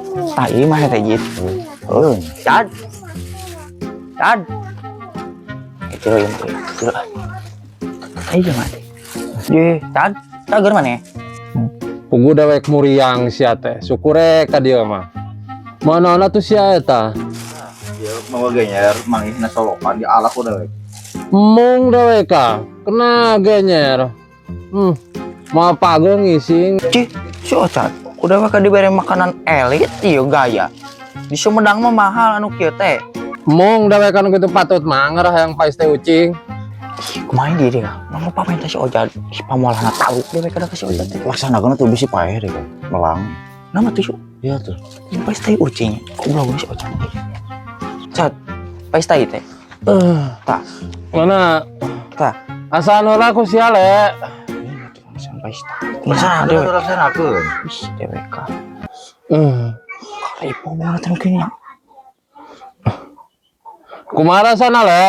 Tai mah teh gitu. Cad. Cad. Itu ya mah. Itu. Ayo mah. Ye, cad. Cager mana? Pugu dewek muriang sia teh. Syukure ka dieu mah. Mana tuh sia eta? Ya mau genyer mangisna solokan di alak udah. Mung dewek ka. Kena genyer. Mau pagong ngising. Cih, si Ocat. Udah bakal diberi makanan elit ieu gaya. Di Sumedang mah mahal anu kieu teh. Mung dewek anu kitu patut mah ngarah yang pais teh ucing. Kumaha dia dia? Mau pamain teh si Ocat. Si pamolana tahu dewek kada ka si Ocat teh. Laksanakeun tuh bisi paeh deh kan. Melang. Nama tuh Iya tuh. yang pais teh ucing. Kok belum si Ocat. Cat, pais teh teh. Tah, Mana tah. asa anu laku sia le. Sampai Laksanakeun dewek. tuh laksanakeun. Ih, dewek ka. Eh, Ipo banget mungkin ya. kumaha sana le?